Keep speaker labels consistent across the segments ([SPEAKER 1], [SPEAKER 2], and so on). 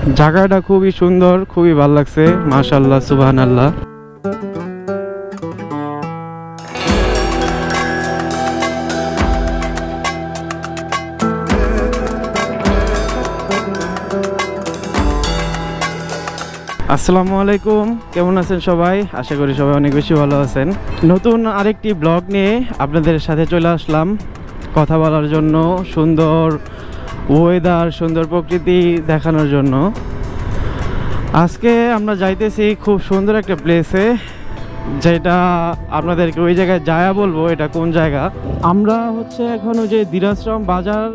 [SPEAKER 1] জায়গাটা খুবই সুন্দর, খুবই ভালো লাগছে, মাশাআল্লাহ সুবহানাল্লাহ। আসসালামু আলাইকুম, কেমন আছেন সবাই? আশা করি সবাই অনেক বেশি ভালো আছেন। নতুন আরেকটি ব্লগ নিয়ে আপনাদের সাথে চলে আসলাম কথা বলার জন্য, সুন্দর ওয়েদার, সুন্দর প্রকৃতি দেখানোর জন্য। আজকে আমরা যাইতেছি খুব সুন্দর একটা প্লেসে, যেটা আপনাদেরকে ওই জায়গায় যায়া বলবো এটা কোন জায়গা। আমরা হচ্ছে এখন ওই যে দিরাশ্রম বাজার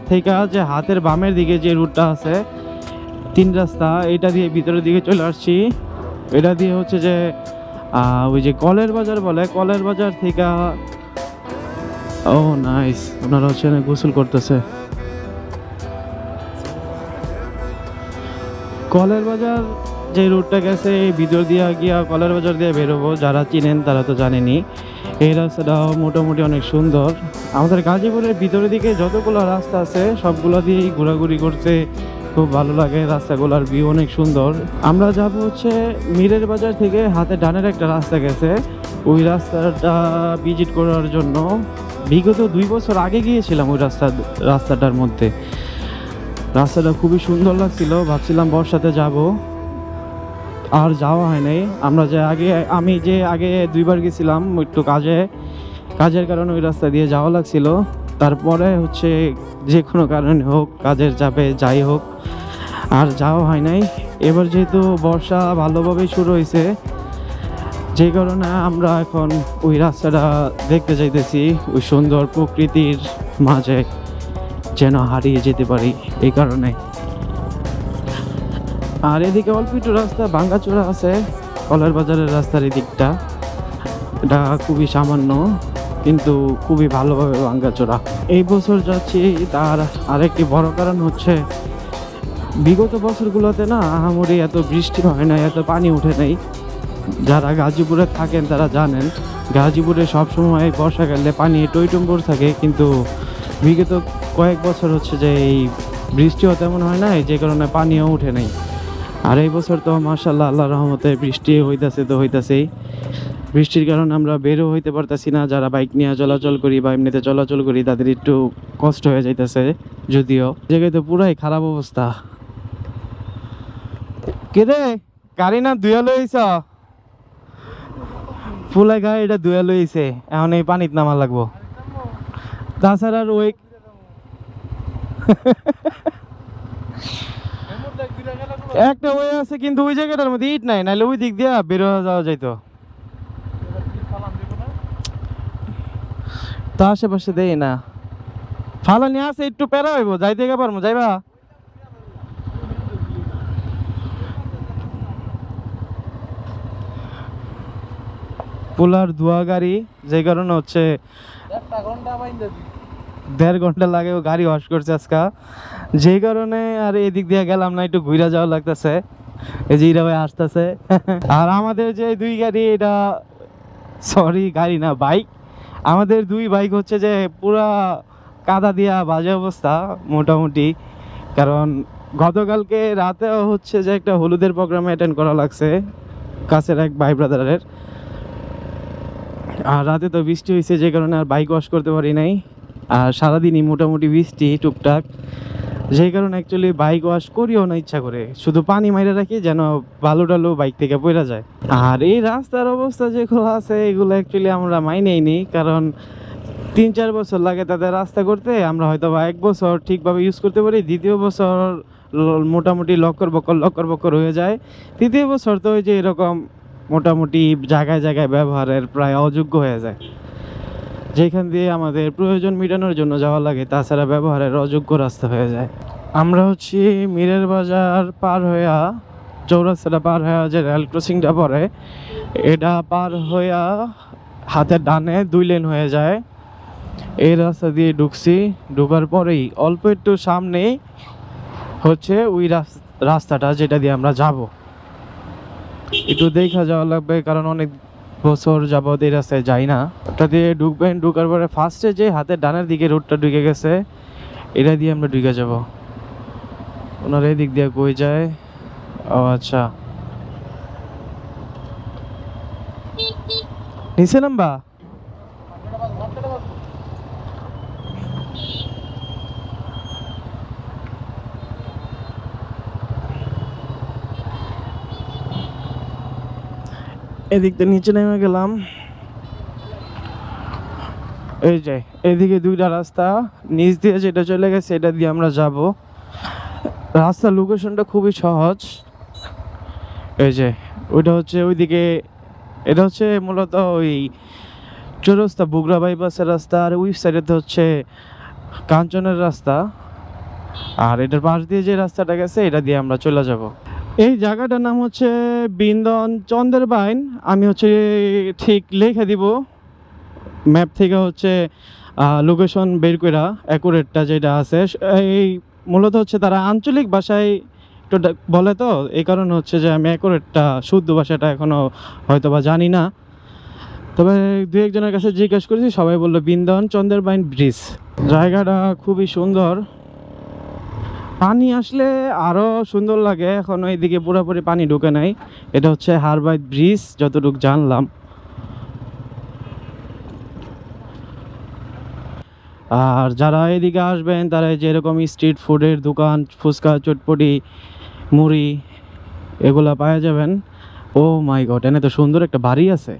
[SPEAKER 1] থেকে যে হাতের বামের দিকে যে রুটটা আছে, তিন রাস্তা, এটা দিয়ে ভিতরের দিকে চলে আসছি। এটা দিয়ে হচ্ছে যে ওই যে কলের বাজার বলে, কলের বাজার থেকে ও নাইস, ওনারা হচ্ছে গোসল করতেছে। কলের বাজার যে রুটটা গেছে এই ভিতর দিয়ে গিয়া কলের বাজার দিয়ে বেরোবো, যারা চিনেন তারা তো জানেনি। এই রাস্তাটাও মোটামুটি অনেক সুন্দর। আমাদের গাজীপুরের ভিতরের দিকে যতগুলো রাস্তা আছে সবগুলো দিয়েই ঘোরাঘুরি করতে খুব ভালো লাগে, রাস্তাগুলোর ভিউ অনেক সুন্দর। আমরা যাব হচ্ছে মিরের বাজার থেকে হাতে ডানের একটা রাস্তা গেছে, ওই রাস্তাটা ভিজিট করার জন্য। বিগত 2 বছর আগে গিয়েছিলাম ওই রাস্তাটার মধ্যে। রাস্তাটা খুবই সুন্দর লাগছিল, ভাবছিলাম বর্ষাতে যাব, আর যাওয়া হয় নাই। আমি যে আগে 2বার গেছিলাম একটু কাজের কারণে ওই রাস্তা দিয়ে যাওয়া লাগছিল। তারপরে হচ্ছে যে কোনো কারণে হোক, কাজের চাপে যাই হোক, আর যাওয়া হয় নাই। এবার যেহেতু বর্ষা ভালোভাবেই শুরু হয়েছে, যে কারণে আমরা এখন ওই রাস্তাটা দেখতে চাইতেছি, ওই সুন্দর প্রকৃতির মাঝে যেন হারিয়ে যেতে পারি এই কারণে। আর এদিকে অল্প একটু রাস্তা ভাঙ্গাচোরা আছে, কলের বাজারের রাস্তার এই দিকটা, এটা খুবই সামান্য কিন্তু খুবই ভালোভাবে ভাঙ্গাচোরা। এই বছর যাচ্ছি তার আরেকটি বড় কারণ হচ্ছে বিগত বছরগুলোতে না আহামরি এত বৃষ্টি হয় না, এত পানি উঠে নাই। যারা গাজীপুরে থাকেন তারা জানেন, গাজীপুরে সবসময় বর্ষাকালে পানি টইটুম্বুর থাকে, কিন্তু বিগত কয়েক বছর হচ্ছে যে এই বৃষ্টিও তেমন হয় না, যে কারণে পানিও উঠে নাই। আর এই বছর তো মাশাআল্লাহ আল্লাহর রহমতে বৃষ্টি হইতাছেই। বৃষ্টির কারণে আমরা বেরও হইতে পারতাছি না। যারা বাইক নিয়ে চলাচল করি বা এমনিতে চলাচল করি তাদের একটু কষ্ট হয়ে যাইতেছে। যদিও জায়গায় তো পুরাই খারাপ অবস্থা। কেরে গাড়ি না ধুয়া লইছ? ফুলাই গাড়িটা ধুয়া লইছে, এখন এই পানিত নামা লাগবো। তাছাড়া আর ওই একটা ওয়ে আছে, কিন্তু ওই জায়গাটার মধ্যে ইট নাই, নাহলে ওই দিক দিয়ে বেরো যাওয়া যাইতো। তো আশেপাশে দেই না, ফালানি আছে, একটু পেরা হইব, যাইতে গা পারবো, যাইবা? পোলার ধোয়া গাড়ি, যে কারণে হচ্ছে 1.5 ঘন্টা লাগে ও গাড়ি ওয়াশ করছে আজকা, যে কারণে আর এদিক দিয়ে গেলাম না, একটু ঘুরে যাওয়া লাগতেছে। এই যে ইরা ভাই আসতেছে। আর আমাদের যে 2 গাড়ি, এটা সরি গাড়ি না, বাইক, আমাদের 2 বাইক হচ্ছে যে পুরা কাদা দিয়া বাজে অবস্থা মোটামুটি। কারণ গতকালকে রাতেও হচ্ছে যে একটা হলুদের প্রোগ্রামে অ্যাটেন্ড করা লাগছে কাছের এক ভাই ব্রাদারের, আর রাতে তো বৃষ্টি হয়েছে, যে কারণে আর বাইক ওয়াশ করতে পারি নাই। আর সারাদিনই মোটামুটি বৃষ্টি টুকটাক, যেই কারণে অ্যাকচুয়ালি বাইক ওয়াশ করিও না ইচ্ছা করে, শুধু পানি মাইরে রাখি যেন বালু টালু বাইক থেকে পড়া যায়। আর এই রাস্তার অবস্থা যেগুলো আছে এগুলো অ্যাকচুয়ালি আমরা মাইনেই নিই, কারণ 3-4 বছর লাগে তাদের রাস্তা করতে। আমরা হয়তো বা 1 বছর ঠিকভাবে ইউজ করতে পারি, দ্বিতীয় বছর মোটামুটি লক্কর বক্কর হয়ে যায়, তৃতীয় বছর তো ওই যে এরকম মোটামুটি জায়গায় জায়গায় ব্যবহারের প্রায় অযোগ্য হয়ে যায়, যেখান দিয়ে আমাদের প্রয়োজন মেটানোর জন্য যাওয়া লাগে, তাছাড়া ব্যবহারের অযোগ্য রাস্তা হয়ে যায়। আমরা হচ্ছে মিরের বাজার পার হইয়া, চৌরাস্তাটা পার হইয়া যে রেল ক্রসিংটা পড়ে, এটা পার হইয়া হাতের ডানে 2 লেন হয়ে যায়। এই রাস্তা দিয়ে ঢুকছি, ঢুকার পরেই অল্প একটু সামনেই হচ্ছে ওই রাস্তাটা যেটা দিয়ে আমরা যাব। একটু দেখা যাওয়া লাগবে, কারণ অনেক বছর যাবত এই রাস্তায় যাই না। ওটা দিয়ে ঢুকবেন, ঢুকার পরে ফার্স্টে যে হাতের ডানের দিকে রোডটা ঢুকে গেছে, এটা দিয়ে আমরা ঢুকে যাব। ওনার এই দিক দিয়ে কই যায়? ও আচ্ছা, নিচে নাম্বা। এদিক দিয়ে নিচে নেমে গেলাম। এই যে এদিকে দুইটা রাস্তা, নিচ দিয়ে যেটা চলে গেছে এটা দিয়ে আমরা যাব। রাস্তার লোকেশনটা খুবই সহজ। এই যে ওইটা হচ্ছে ওইদিকে, এটা হচ্ছে মূলত ওই চৌরাস্তা বগুড়া বাইপাসের রাস্তা, আর ওই সাইডেতে হচ্ছে কাঞ্চনের রাস্তা। আর এটার পাশ দিয়ে যে রাস্তাটা গেছে এটা দিয়ে আমরা চলে যাব। এই জায়গাটার নাম হচ্ছে বিন্দন চন্দ্রের বাইন। আমি হচ্ছে ঠিক লিখে দিব ম্যাপ থেকে, হচ্ছে লোকেশন বের করা অ্যাকুরেটটা যেটা আছে। এই মূলত হচ্ছে তারা আঞ্চলিক ভাষায় একটু বলে, তো এই কারণে হচ্ছে যে আমি অ্যাকুরেটটা শুদ্ধ ভাষাটা এখনও হয়তো বা জানি না। তবে দু একজনের কাছে জিজ্ঞেস করেছি, সবাই বললো বিন্দন চন্দ্রের বাইন ব্রিজ। জায়গাটা খুবই সুন্দর, পানি আসলে আরও সুন্দর লাগে। এখন এইদিকে পুরোপুরি পানি ঢুকে নাই। এটা হচ্ছে হারবাইত ব্রিজ যতটুকু জানলাম। আর যারা এদিকে আসবেন তারা যেরকম স্ট্রিট ফুডের দোকান, ফুচকা, চটপটি, মুড়ি এগুলা পাওয়া যাবেন। ও মাই গড, এনে তো সুন্দর একটা বাড়ি আছে।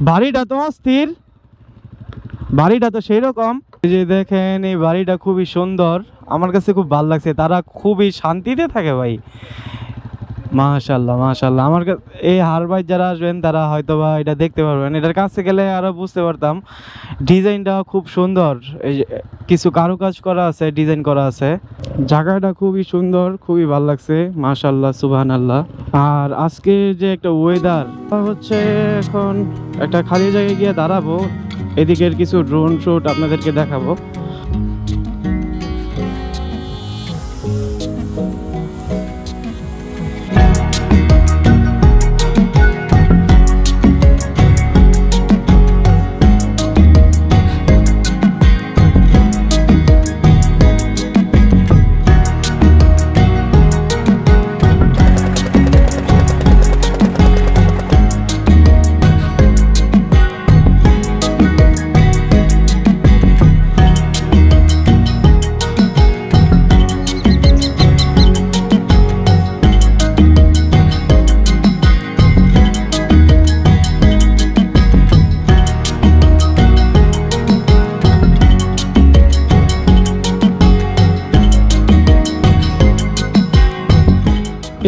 [SPEAKER 1] বাড়িটা তো অস্থির, বাড়িটা তো সেই রকম। এই যে দেখেন, এই বাড়িটা খুবই সুন্দর, আমার কাছে খুব ভালো লাগছে। তারা খুবই শান্তিতে থাকে ভাই, মাশাআল্লাহ মাশাআল্লাহ। আমার এই হারবাইত যারা আসবেন তারা হয়তো বা এটা দেখতে পারবেন। এটার কাছে গেলে আরো বুঝতে পারতাম। ডিজাইনটা খুব সুন্দর, এই যে কিছু কারুকাজ করা আছে, ডিজাইন করা আছে। জায়গাটা খুবই সুন্দর, খুবই ভালো লাগছে, মাশাআল্লাহ সুবহানাল্লাহ। আর আজকে যে একটা ওয়েদার হচ্ছে, এখন একটা খালি জায়গায় গিয়ে দাঁড়াবো, এদিকের কিছু ড্রোন শুট আপনাদেরকে দেখাবো।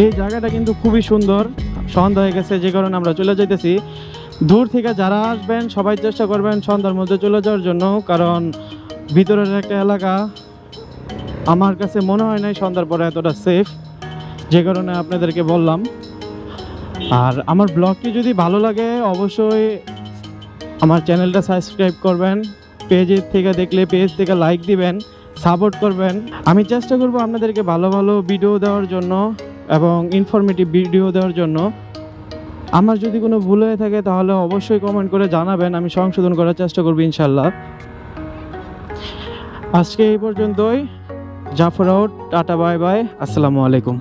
[SPEAKER 1] এই জায়গাটা কিন্তু খুবই সুন্দর। সন্ধ্যা হয়ে গেছে যে কারণে আমরা চলে যাইতেছি। দূর থেকে যারা আসবেন সবাই চেষ্টা করবেন সন্ধ্যার মধ্যে চলে যাওয়ার জন্য, কারণ ভিতরের একটা এলাকা আমার কাছে মনে হয় নাই সন্ধ্যার পরে এতটা সেফ, যে কারণে আপনাদেরকে বললাম। আর আমার ব্লগটি যদি ভালো লাগে অবশ্যই আমার চ্যানেলটা সাবস্ক্রাইব করবেন। পেজের থেকে দেখলে পেজ থেকে লাইক দিবেন, সাপোর্ট করবেন। আমি চেষ্টা করব আপনাদেরকে ভালো ভালো ভিডিও দেওয়ার জন্য এবং ইনফরমেটিভ ভিডিও দেওয়ার জন্য। আমার যদি কোনো ভুল হয়ে থাকে তাহলে অবশ্যই কমেন্ট করে জানাবেন, আমি সংশোধন করার চেষ্টা করব ইনশাল্লাহ। আজকে এই পর্যন্তই। Jafar out, tata, bye bye, আসসালামু আলাইকুম।